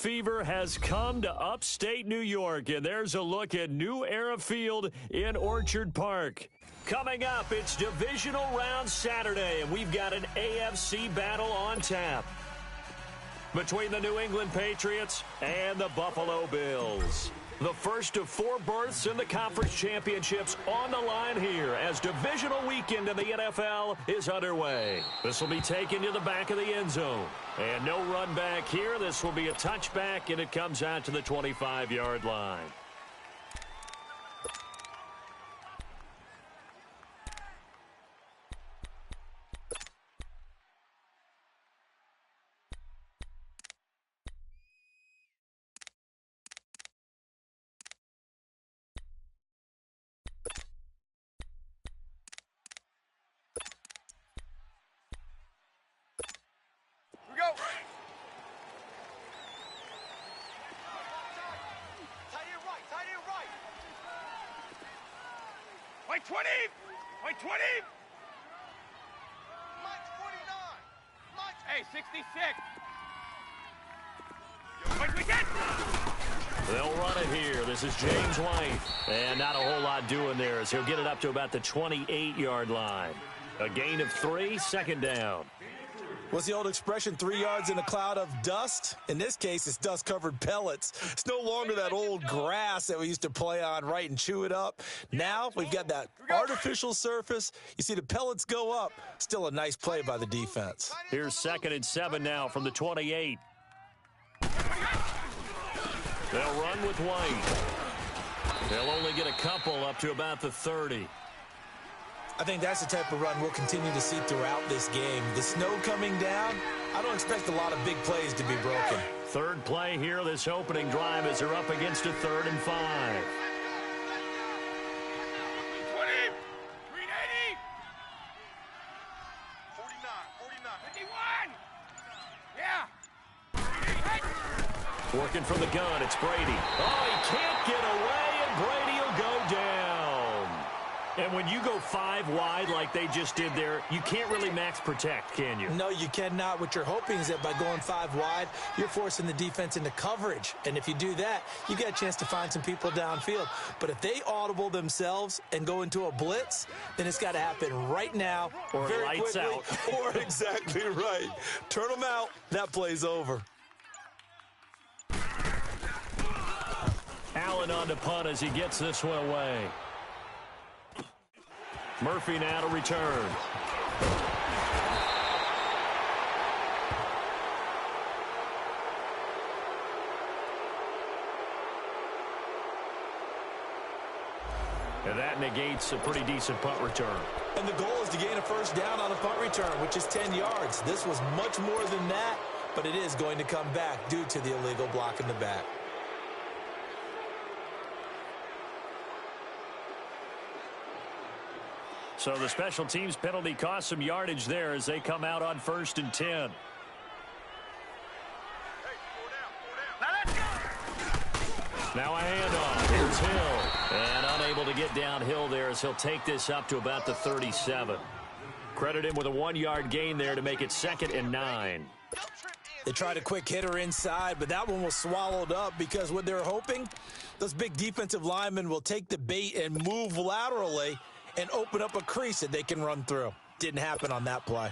fever has come to upstate New York, and there's a look at New Era Field in Orchard Park. Coming up, it's divisional round Saturday, and we've got an AFC battle on tap between the New England Patriots and the Buffalo Bills. The first of 4 berths in the conference championships on the line here as divisional weekend in the NFL is underway. This will be taken to the back of the end zone. And no run back here. This will be a touchback, and it comes out to the 25-yard line. White 20! White 20! Mike's 49! Mike's... Hey, 66! White wicket! They'll run it here. This is James White. And not a whole lot doing there as he'll get it up to about the 28-yard line. A gain of 3, second down. What's the old expression, 3 yards in a cloud of dust? In this case, it's dust-covered pellets. It's no longer that old grass that we used to play on, right, and chew it up. Now we've got that artificial surface. You see the pellets go up. Still a nice play by the defense. Here's 2nd and 7 now from the 28. They'll run with White. They'll only get a couple up to about the 30. I think that's the type of run we'll continue to see throughout this game. The snow coming down, I don't expect a lot of big plays to be broken. Third play here, this opening drive as they're up against a 3rd and 5. 20! 380! 49! 51! Yeah! Working from the gun, it's Brady. Oh, he can't get away, and Brady will go down. And when you go 5 wide like they just did there, you can't really max protect, can you? No, you cannot. What you're hoping is that by going 5 wide, you're forcing the defense into coverage. And if you do that, you get a chance to find some people downfield. But if they audible themselves and go into a blitz, then it's got to happen right now, or very lights quickly, out. Or exactly right. Turn them out. That play's over. Allen on to punt as he gets this one away. Murphy now to return. And that negates a pretty decent punt return. And the goal is to gain a first down on a punt return, which is 10 yards. This was much more than that, but it is going to come back due to the illegal block in the back. So the special teams penalty cost some yardage there as they come out on 1st and 10. Now a handoff. Here's Hill. And unable to get downhill there as he'll take this up to about the 37. Credit him with a 1-yard gain there to make it 2nd and 9. They tried a quick hitter inside, but that one was swallowed up because what they're hoping, those big defensive linemen will take the bait and move laterally and open up a crease that they can run through. Didn't happen on that play.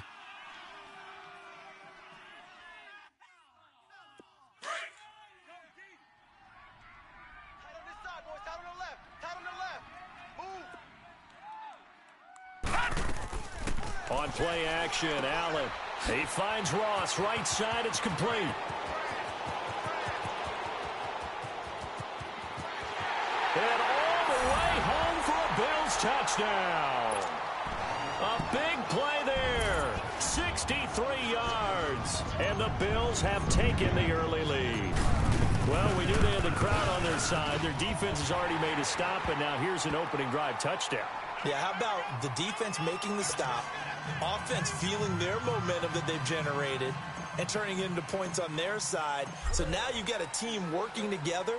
On play action, Allen. He finds Ross. Right side, it's complete. And all the way home for a Bills touchdown. A big play there. 63 yards. And the Bills have taken the early lead. Well, we knew they had the crowd on their side. Their defense has already made a stop, and now here's an opening drive touchdown. Yeah, how about the defense making the stop, offense feeling their momentum that they've generated, and turning it into points on their side. So now you've got a team working together,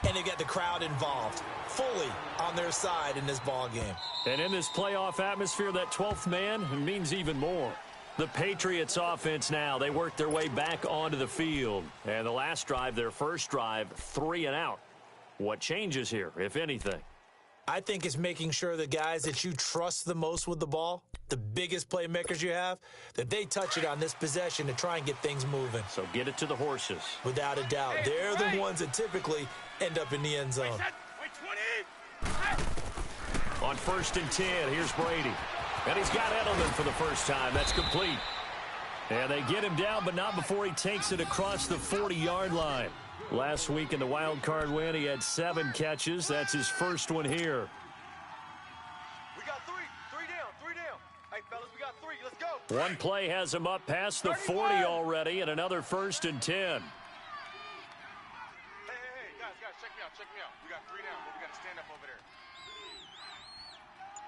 and they've got the crowd involved, fully on their side in this ball game. And in this playoff atmosphere, that 12th man means even more. The Patriots offense now, they work their way back onto the field. And the last drive, their first drive, 3 and out. What changes here, if anything? I think it's making sure the guys that you trust the most with the ball, the biggest playmakers you have, that they touch it on this possession to try and get things moving. So get it to the horses. Without a doubt. They're the ones that typically end up in the end zone. On 1st and 10, here's Brady. And he's got Edelman for the first time. That's complete. And they get him down, but not before he takes it across the 40-yard line. Last week in the wild card win, he had 7 catches. That's his first one here. We got 3 down. Hey, fellas, we got 3. Let's go. One play has him up past the 40 already, and another 1st and 10. Hey, guys, check me out. We got 3 down, but we got to stand up over there.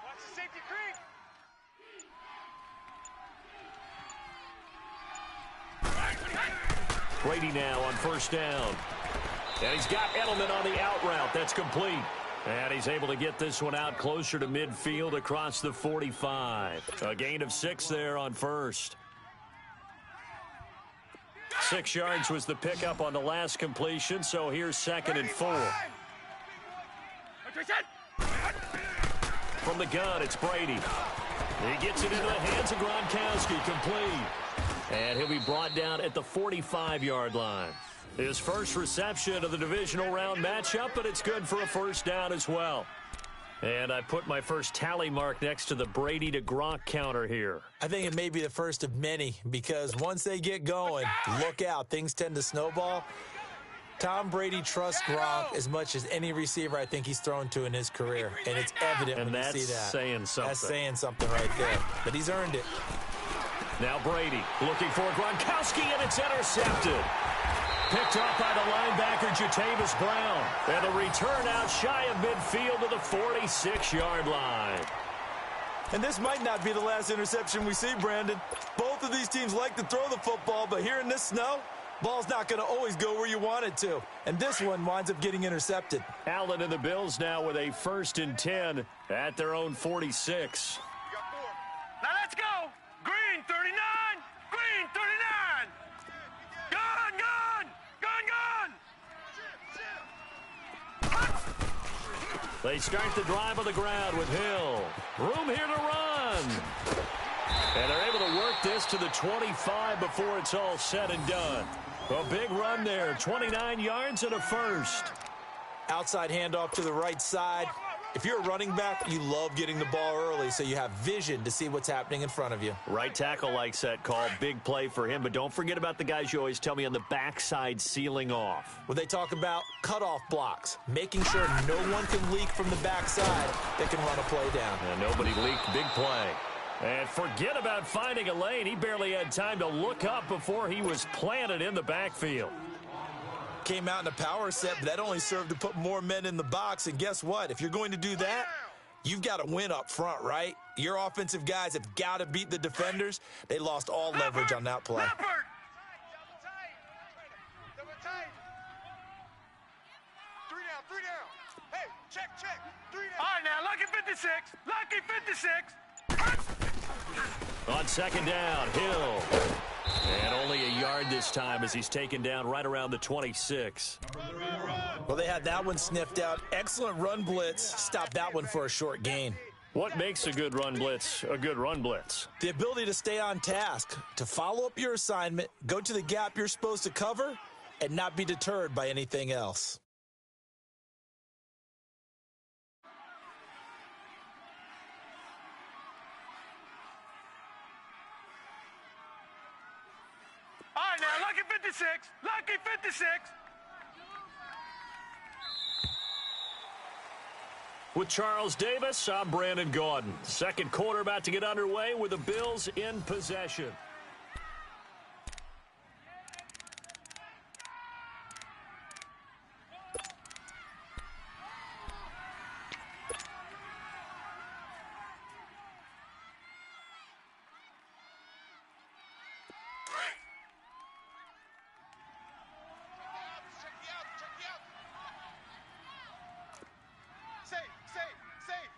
Watch the safety creep. Brady now on 1st down. And he's got Edelman on the out route. That's complete. And he's able to get this one out closer to midfield across the 45. A gain of 6 there on 1st. 6 yards was the pickup on the last completion, so here's 2nd and 4. From the gun, it's Brady. He gets it into the hands of Gronkowski, complete. And he'll be brought down at the 45-yard line. His first reception of the divisional round matchup, but it's good for a 1st down as well. And I put my first tally mark next to the Brady to Gronk counter here. I think it may be the first of many because once they get going, look out. Things tend to snowball. Tom Brady trusts Gronk as much as any receiver I think he's thrown to in his career. And it's evident when you see that. And that's saying something. That's saying something right there. But he's earned it. Now Brady looking for Gronkowski, and it's intercepted. Picked up by the linebacker, Jatavis Brown. And the return out shy of midfield to the 46-yard line. And this might not be the last interception we see, Brandon. Both of these teams like to throw the football, but here in this snow, ball's not going to always go where you want it to. And this one winds up getting intercepted. Allen and the Bills now with a 1st and 10 at their own 46. Now let's go. Green 39. Green 39. Gun. They start the drive on the ground with Hill. Room here to run. And they're able to work this to the 25 before it's all said and done. A big run there, 29 yards and a 1st. Outside handoff to the right side. If you're a running back, you love getting the ball early so you have vision to see what's happening in front of you. Right tackle likes that call. Big play for him. But don't forget about the guys you always tell me on the backside sealing off. When they talk about cutoff blocks, making sure no one can leak from the backside that can run a play down. And nobody leaked. Big play. And forget about finding a lane. He barely had time to look up before he was planted in the backfield. Came out in a power set, but that only served to put more men in the box. And guess what? If you're going to do that, you've got to win up front, right? Your offensive guys have got to beat the defenders. They lost all leverage on that play. Double tight. 3 down. Hey, check. 3 down. All right, now, lucky 56. Lucky 56. On 2nd down, Hill. And only a yard this time as he's taken down right around the 26. Well, they had that one sniffed out. Excellent run blitz. Stopped that one for a short gain. What makes a good run blitz a good run blitz? The ability to stay on task, to follow up your assignment, go to the gap you're supposed to cover, and not be deterred by anything else. All right, now, lucky 56. Lucky 56. With Charles Davis, I'm Brandon Gaudin. Second quarter about to get underway with the Bills in possession.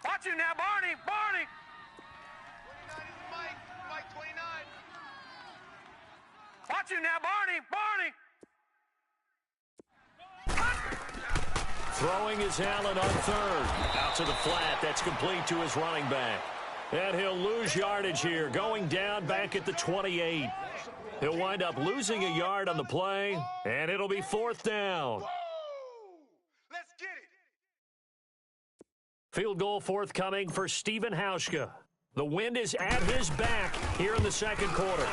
Watch him now, Barney. 29 is Mike. Mike 29. you now, Barney. Throwing is Allen on third. Out to the flat. That's complete to his running back. And he'll lose yardage here, going down back at the 28. He'll wind up losing a yard on the play, and it'll be fourth down. Let's get it. Field goal forthcoming for Stephen Hauschka. The wind is at his back here in the second quarter.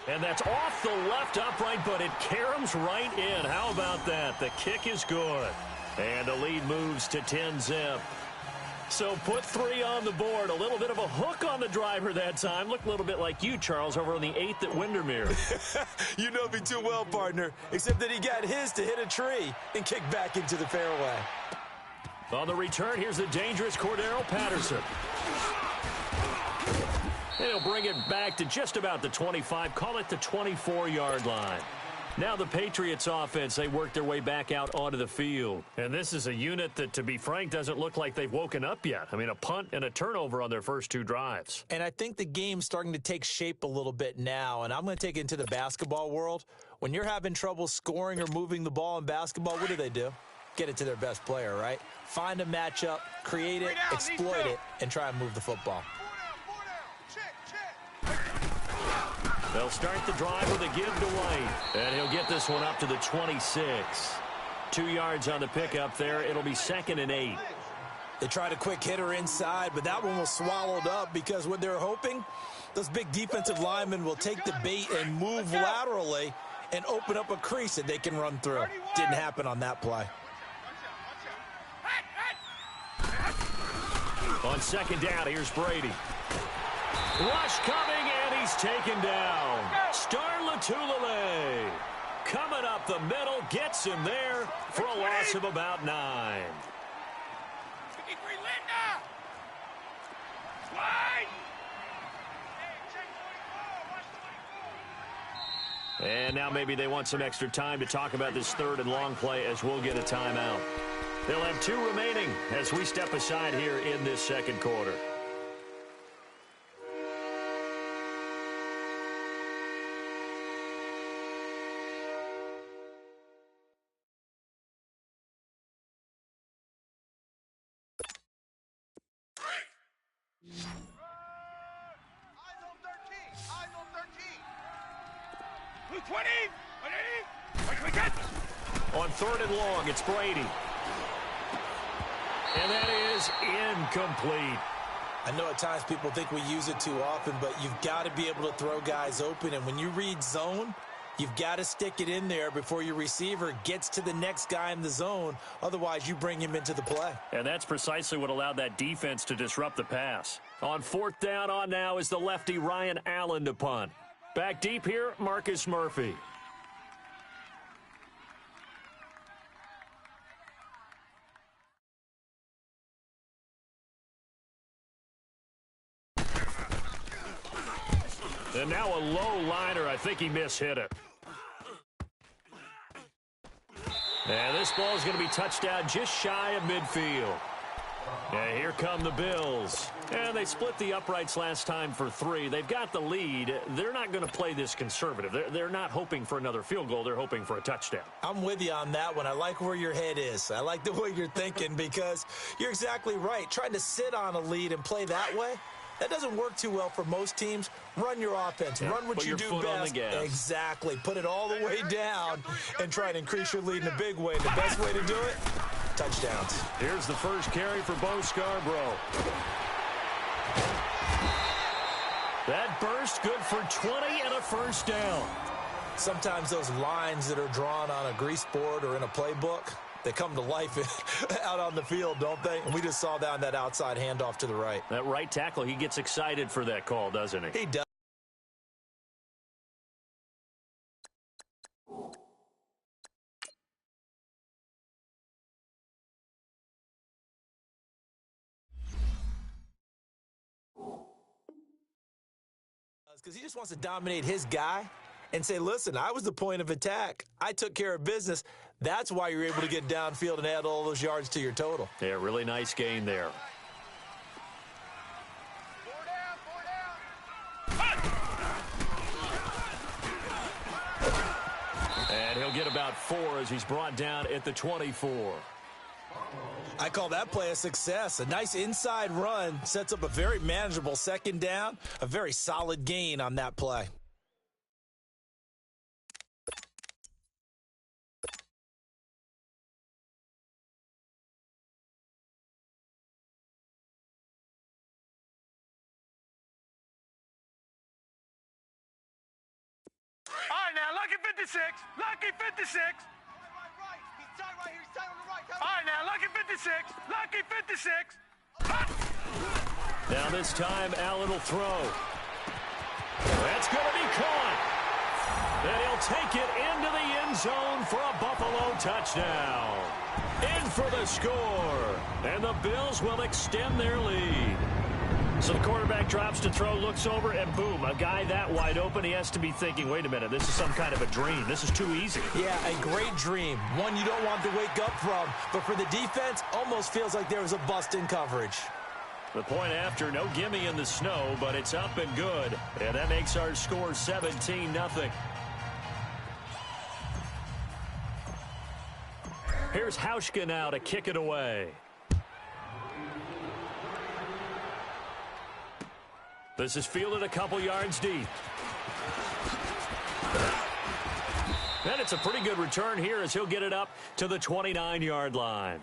And that's off the left upright, but it caroms right in. How about that? The kick is good. And the lead moves to 10-zip. So put 3 on the board. A little bit of a hook on the driver that time. Looked a little bit like you, Charles, over on the 8th at Windermere. You know me too well, partner, except that he got his to hit a tree and kick back into the fairway. On the return, here's the dangerous Cordero Patterson. And he'll bring it back to just about the 25, call it the 24-yard line. Now the Patriots offense, they work their way back out onto the field. And this is a unit that, to be frank, doesn't look like they've woken up yet. I mean, a punt and a turnover on their first 2 drives. And I think the game's starting to take shape a little bit now, and I'm going to take it into the basketball world. When you're having trouble scoring or moving the ball in basketball, what do? Get it to their best player, right? Find a matchup, create it, exploit it, and try and move the football. They'll start the drive with a give to White. And he'll get this one up to the 26. 2 yards on the pickup there. It'll be 2nd and 8. They tried a quick hitter inside, but that one was swallowed up because what they're hoping, those big defensive linemen will take the bait and move laterally and open up a crease that they can run through. Didn't happen on that play. On 2nd down, here's Brady. Rush coming, and he's taken down. Star Latulele coming up the middle, gets him there for a loss of about 9. And now maybe they want some extra time to talk about this 3rd and long play as we'll get a timeout. They'll have 2 remaining as we step aside here in this second quarter. On 3rd and long, it's Brady. And that is incomplete. I know at times people think we use it too often, but you've got to be able to throw guys open. And when you read zone, you've got to stick it in there before your receiver gets to the next guy in the zone. Otherwise, you bring him into the play. And that's precisely what allowed that defense to disrupt the pass. On 4th down, on now is the lefty Ryan Allen to punt. Back deep here, Marcus Murphy. And now a low liner. I think he mishit it. And this ball is going to be touched down just shy of midfield. And here come the Bills. And they split the uprights last time for 3. They've got the lead. They're not going to play this conservative. They're not hoping for another field goal. They're hoping for a touchdown. I'm with you on that one. I like where your head is. I like the way you're thinking because you're exactly right. Trying to sit on a lead and play that way, that doesn't work too well for most teams. Run your offense. Yeah, run what you do best. Exactly. Put it all the way down and try to increase your lead in a big way. The best way to do it, touchdowns. Here's the first carry for Bo Scarborough. That burst good for 20 and a first down. Sometimes those lines that are drawn on a grease board or in a playbook, they come to life out on the field, don't they? And we just saw down that outside handoff to the right. That right tackle, he gets excited for that call, doesn't he? He does. Because he just wants to dominate his guy and say, listen, I was the point of attack. I took care of business. That's why you're able to get downfield and add all those yards to your total. Yeah, really nice gain there. about 4 as he's brought down at the 24. I call that play a success. A nice inside run sets up a very manageable second down, a very solid gain on that play. All right, now, lucky 56. Lucky 56. Right. He's tight right here. He's tight on the right. All right, now, lucky 56. Lucky 56. Now this time, Allen will throw. That's going to be caught. And he'll take it into the end zone for a Buffalo touchdown. In for the score. And the Bills will extend their lead. So the quarterback drops to throw, looks over, and boom, a guy that wide open, he has to be thinking, wait a minute, this is some kind of a dream. This is too easy. Yeah, a great dream. One you don't want to wake up from. But for the defense, almost feels like there was a bust in coverage. The point after, no gimme in the snow, but it's up and good. And that makes our score 17-0. Here's Hauschka now to kick it away. This is fielded a couple yards deep. And it's a pretty good return here as he'll get it up to the 29-yard line.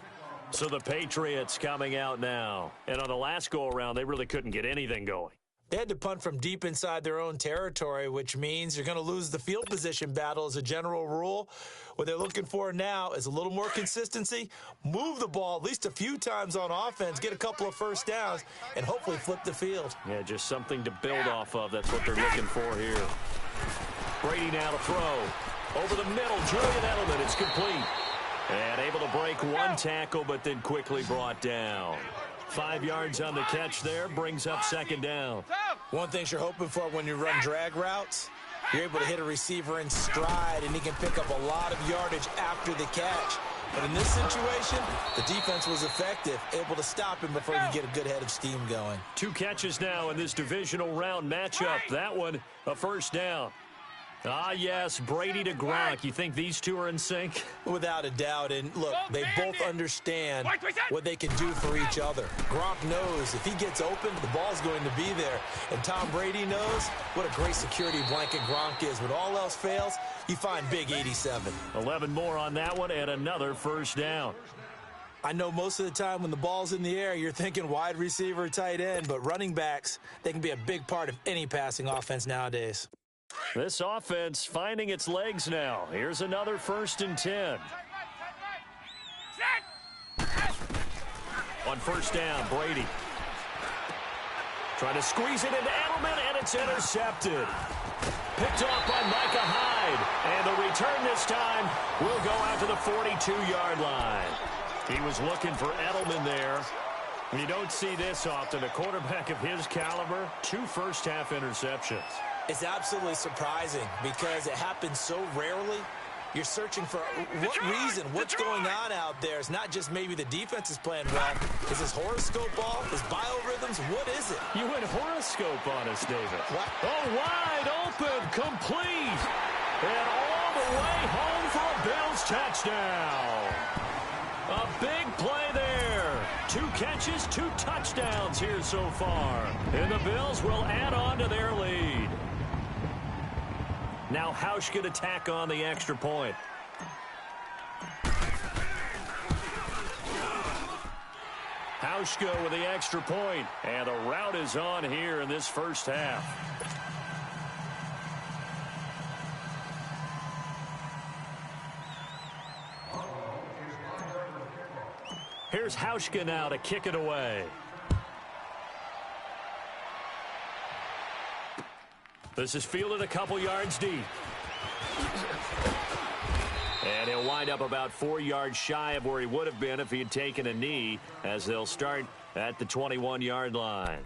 So the Patriots coming out now. And on the last go-around, they really couldn't get anything going. They had to punt from deep inside their own territory, which means you're going to lose the field position battle as a general rule. What they're looking for now is a little more consistency, move the ball at least a few times on offense, get a couple of first downs, and hopefully flip the field. Yeah, just something to build off of. That's what they're looking for here. Brady now to throw. Over the middle, Julian Edelman. It's complete. And able to break one tackle, but then quickly brought down. 5 yards on the catch there, brings up second down. One thing you're hoping for when you run drag routes, you're able to hit a receiver in stride, and he can pick up a lot of yardage after the catch. But in this situation, the defense was effective, able to stop him before he could get a good head of steam going. 2 catches now in this divisional round matchup. That one, a first down. Ah, yes, Brady to Gronk. You think these two are in sync? Without a doubt. And look, they both understand what they can do for each other. Gronk knows if he gets open, the ball's going to be there. And Tom Brady knows what a great security blanket Gronk is. When all else fails, you find Big 87. 11 more on that one and another first down. I know most of the time when the ball's in the air, you're thinking wide receiver, tight end, but running backs, they can be a big part of any passing offense nowadays. This offense finding its legs now. Here's another 1st and 10. On first down, Brady. Trying to squeeze it into Edelman, and it's intercepted. Picked off by Micah Hyde. And the return this time will go out to the 42-yard line. He was looking for Edelman there. You don't see this often. A quarterback of his caliber, 2 first-half interceptions. It's absolutely surprising because it happens so rarely. You're searching for what reason, what's going on out there. It's not just maybe the defense is playing well. Is this horoscope ball? Is biorhythms? What is it? You went horoscope on us, David. What? Oh, wide open, complete. And all the way home for a Bills touchdown. A big play there. 2 catches, 2 touchdowns here so far. And the Bills will add on to their lead. Now Hauschka to tack on the extra point. Hauschka with the extra point. And the route is on here in this first half. Here's Hauschka now to kick it away. This is fielded a couple yards deep. And he'll wind up about 4 yards shy of where he would have been if he had taken a knee, as they'll start at the 21-yard line.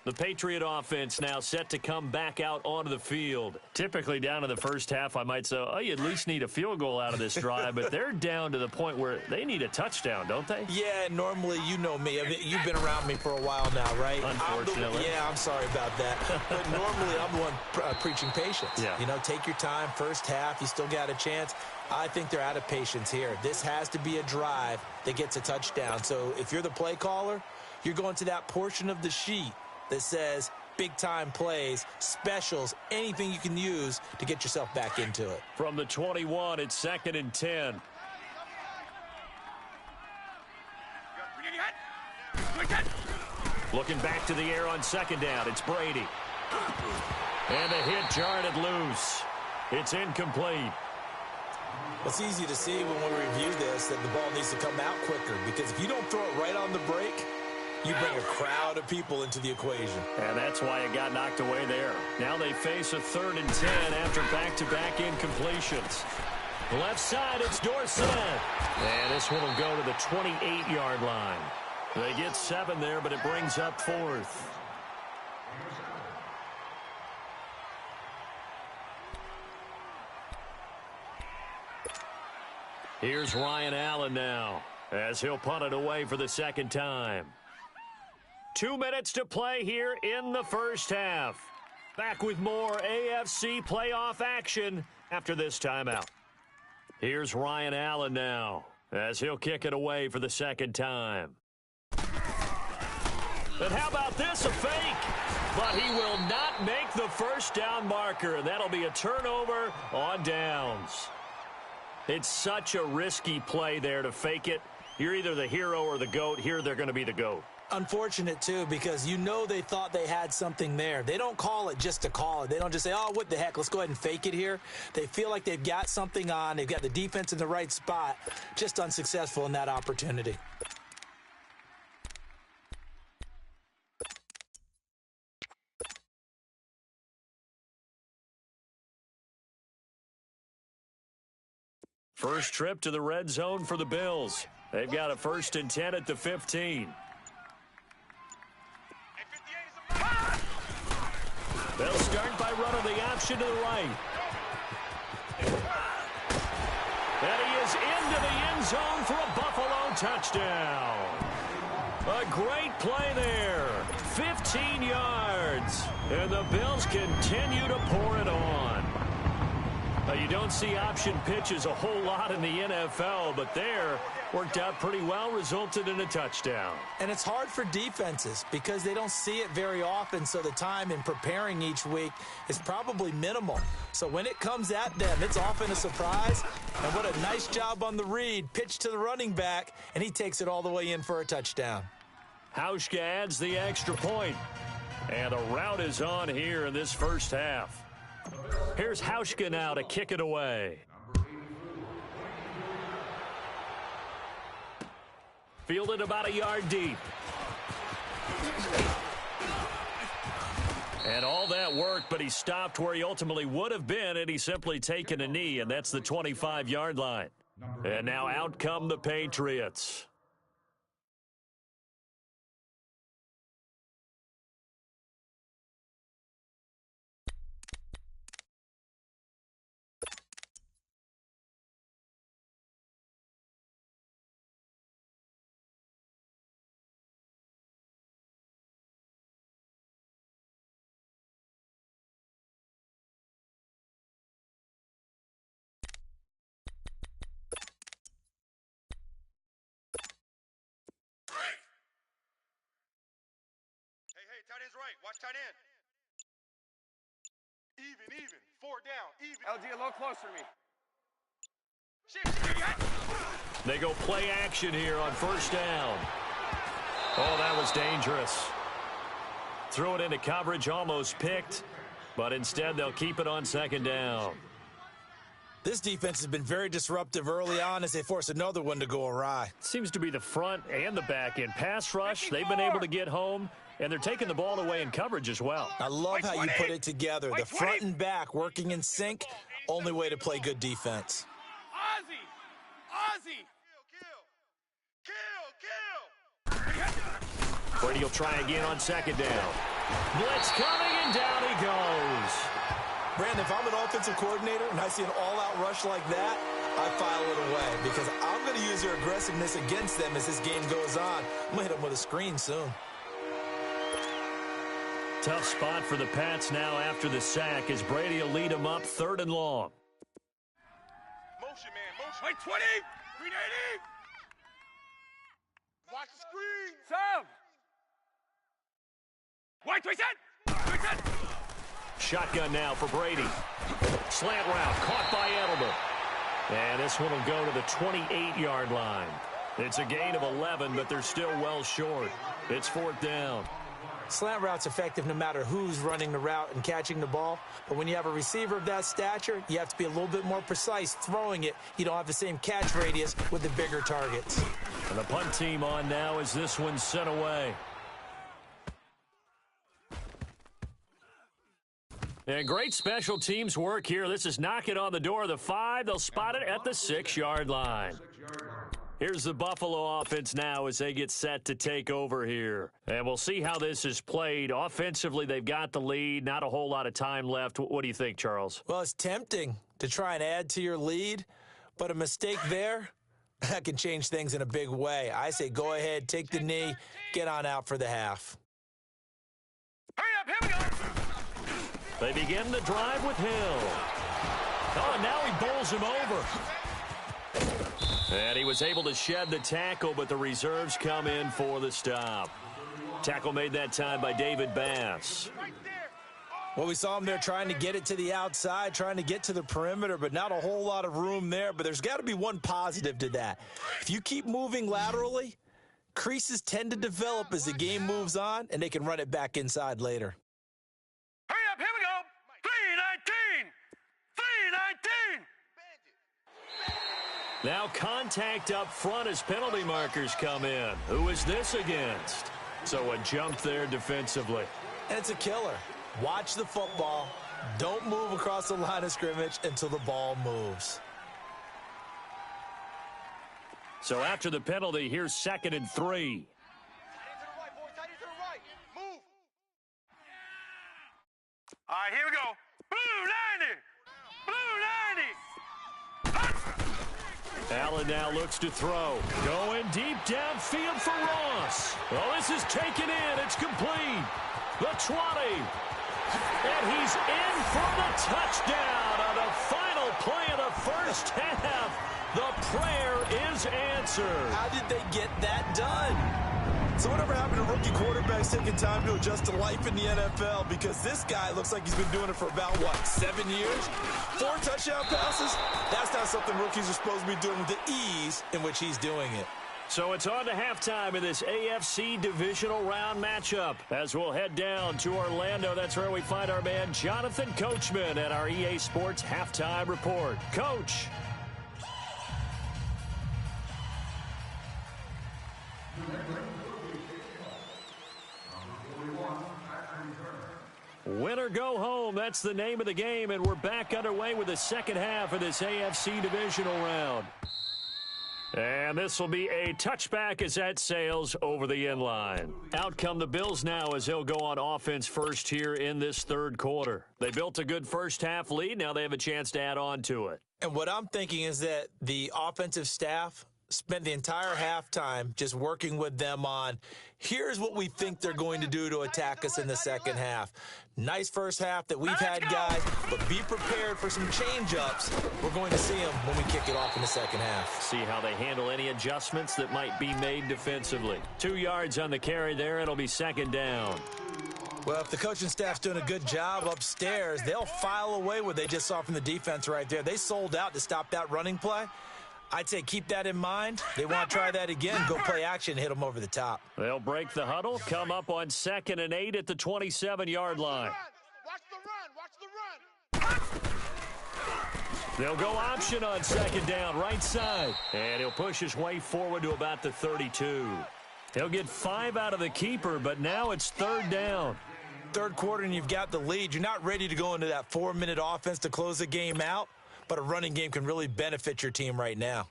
The Patriot offense now set to come back out onto the field. Typically down in the first half, I might say, oh, you at least need a field goal out of this drive, but they're down to the point where they need a touchdown, don't they? Yeah, normally, you know me. I mean, you've been around me for a while now, right? Unfortunately. I'm sorry about that. But normally, I'm the one preaching patience. Yeah. You know, take your time, first half, you still got a chance. I think they're out of patience here. This has to be a drive that gets a touchdown. So if you're the play caller, you're going to that portion of the sheet that says big-time plays, specials, anything you can use to get yourself back into it. From the 21, it's 2nd and 10. Looking back to the air on 2nd down, it's Brady. And a hit jarred loose. It's incomplete. It's easy to see when we review this that the ball needs to come out quicker, because if you don't throw it right on the break, you bring a crowd of people into the equation. And that's why it got knocked away there. Now they face a 3rd and 10 after back-to-back incompletions. Left side, it's Dorsett. And this one will go to the 28-yard line. They get 7 there, but it brings up 4th. Here's Ryan Allen now, as he'll punt it away for the 2nd time. 2 minutes to play here in the first half. Back with more AFC playoff action after this timeout. Here's Ryan Allen now, as he'll kick it away for the 2nd time. And how about this, a fake? But he will not make the first down marker, and that'll be a turnover on downs. It's such a risky play there to fake it. You're either the hero or the GOAT. Here they're going to be the GOAT. Unfortunate, too, because you know they thought they had something there. They don't call it just to call it. They don't just say, oh, what the heck, let's go ahead and fake it here. They feel like they've got something on. They've got the defense in the right spot. Just unsuccessful in that opportunity. First trip to the red zone for the Bills. They've got a 1st and 10 at the 15. They'll start by running the option to the right. And he is into the end zone for a Buffalo touchdown. A great play there. 15 yards. And the Bills continue to pour it on. You don't see option pitches a whole lot in the NFL, but there worked out pretty well, resulted in a touchdown. And it's hard for defenses because they don't see it very often, so the time in preparing each week is probably minimal. So when it comes at them, it's often a surprise. And what a nice job on the read. Pitch to the running back, and he takes it all the way in for a touchdown. Hauschka adds the extra point. And the route is on here in this first half. Here's Hauschka now to kick it away. Fielded about a yard deep. And all that worked, but he stopped where he ultimately would have been had he simply taken a knee, and that's the 25-yard line. And now out come the Patriots. Hey, tight end's right. Watch tight end. Even. 4 down, even. LG, a little closer to me. Shit. They go play action here on 1st down. Oh, that was dangerous. Threw it into coverage, almost picked, but instead they'll keep it on 2nd down. This defense has been very disruptive early on as they force another one to go awry. Seems to be the front and the back end. Pass rush, they've been able to get home, and they're taking the ball away in coverage as well. I love how you put it together. The front and back working in sync, only way to play good defense. Ozzy! Kill! Brady will try again on 2nd down. Blitz coming, and down he goes. Brandon, if I'm an offensive coordinator and I see an all-out rush like that, I file it away because I'm going to use their aggressiveness against them as this game goes on. I'm going to hit them with a screen soon. Tough spot for the Pats now after the sack as Brady will lead them up 3rd and long. Motion, man, motion. Wait, 20. 380. Watch the screen. Serve. Wait, 3 set. 3 set. Shotgun now for Brady. Slant route caught by Edelman. And this one will go to the 28-yard line. It's a gain of 11, but they're still well short. It's 4th down. Slant route's effective no matter who's running the route and catching the ball. But when you have a receiver of that stature, you have to be a little bit more precise throwing it. You don't have the same catch radius with the bigger targets. And the punt team on now as this one's sent away. And great special teams work here. This is knocking on the door of the 5. They'll spot it at the 6-yard line. Here's the Buffalo offense now as they get set to take over here. And we'll see how this is played. Offensively, they've got the lead. Not a whole lot of time left. What do you think, Charles? Well, it's tempting to try and add to your lead, but a mistake there, that can change things in a big way. I say go ahead, take the knee, get on out for the half. Hurry up, here we go. They begin the drive with Hill. Oh, and now he bowls him over. And he was able to shed the tackle, but the reserves come in for the stop. Tackle made that time by David Bass. Well, we saw him there trying to get it to the outside, trying to get to the perimeter, but not a whole lot of room there. But there's got to be one positive to that. If you keep moving laterally, creases tend to develop as the game moves on, and they can run it back inside later. Hurry up, here we go. 319. 319. Now contact up front as penalty markers come in. Who is this against? So a jump there defensively. And it's a killer. Watch the football. Don't move across the line of scrimmage until the ball moves. So after the penalty, here's 2nd and 3. Tight end to the right, boys. Tight end to the right. Move. All right, here we go. Blue 90. Allen now looks to throw. Going deep downfield for Ross. Well, this is taken in. It's complete. The 20. And he's in for the touchdown on the final play of the first half. The prayer is answered. How did they get that done? So whatever happened to rookie quarterbacks taking time to adjust to life in the NFL? Because this guy looks like he's been doing it for about, 7 years? 4 touchdown passes? That's not something rookies are supposed to be doing with the ease in which he's doing it. So it's on to halftime in this AFC divisional round matchup. As we'll head down to Orlando, that's where we find our man Jonathan Coachman at our EA Sports Halftime Report. Coach. Win or go home, that's the name of the game, and we're back underway with the second half of this AFC divisional round. And this will be a touchback as that sails over the end line. Out come the Bills now as they'll go on offense first here in this third quarter. They built a good first half lead. Now they have a chance to add on to it. And what I'm thinking is that the offensive staff spent the entire halftime just working with them on, here's what we think they're going to do to attack us in the second half. Nice first half that we've had, guys, but be prepared for some change-ups. We're going to see them when we kick it off in the second half. See how they handle any adjustments that might be made defensively. 2 yards on the carry there. It'll be second down. Well, if the coaching staff's doing a good job upstairs, they'll file away what they just saw from the defense right there. They sold out to stop that running play. I'd say keep that in mind. They want to try that again, go play action, hit them over the top. They'll break the huddle, come up on 2nd and 8 at the 27-yard line. Watch the run. They'll go option on second down, right side. And he'll push his way forward to about the 32. He'll get 5 out of the keeper, but now it's third down. Third quarter and you've got the lead. You're not ready to go into that 4-minute offense to close the game out. But a running game can really benefit your team right now.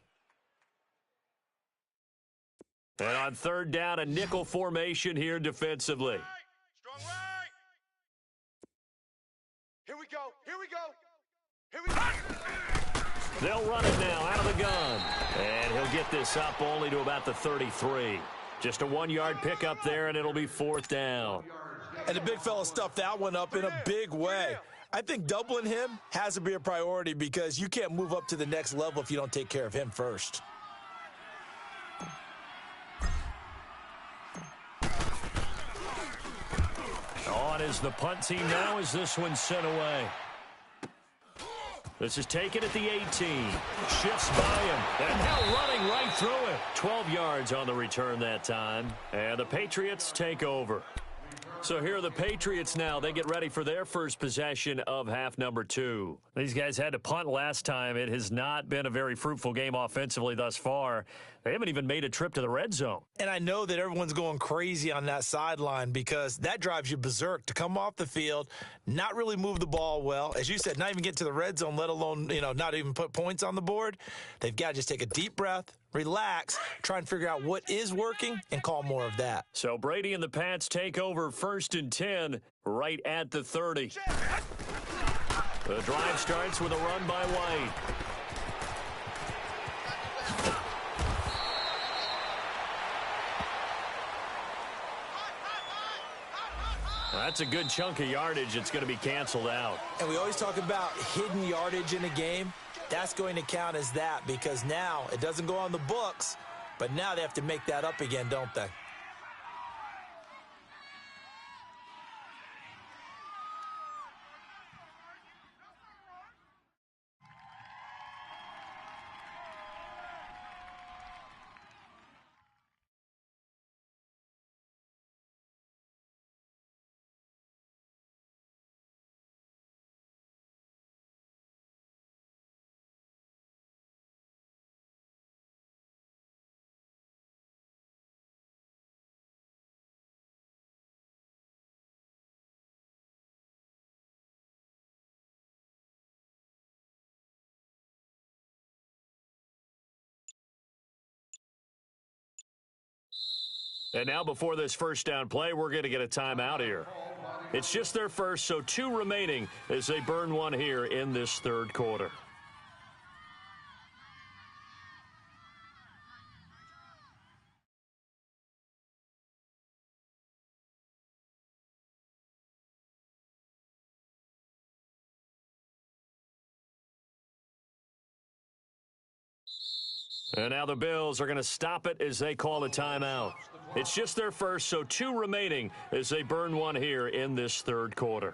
And on third down, a nickel formation here defensively. Strong right. Here we go. Here we go. They'll run it now out of the gun. And he'll get this up only to about the 33. Just a 1-yard pickup there, and it'll be 4th down. And the big fella stuffed that one up in a big way. I think doubling him has to be a priority because you can't move up to the next level if you don't take care of him first. On is the punt team now as this one's sent away. This is taken at the 18. Shifts by him. And now running right through it. 12 yards on the return that time. And the Patriots take over. So here are the Patriots now. They get ready for their first possession of half number 2. These guys had to punt last time. It has not been a very fruitful game offensively thus far. They haven't even made a trip to the red zone. And I know that everyone's going crazy on that sideline because that drives you berserk to come off the field, not really move the ball well. As you said, not even get to the red zone, let alone, not even put points on the board. They've got to just take a deep breath, relax, try and figure out what is working, and call more of that. So Brady and the Pats take over 1st and 10 right at the 30. The drive starts with a run by White. That's a good chunk of yardage. It's going to be canceled out. And we always talk about hidden yardage in a game. That's going to count as that because now it doesn't go on the books, but now they have to make that up again, don't they? And now before this first down play, we're going to get a timeout here. It's just their first, so 2 remaining as they burn one here in this 3rd quarter. And now the Bills are going to stop it as they call a timeout. It's just their first, so 2 remaining as they burn one here in this 3rd quarter.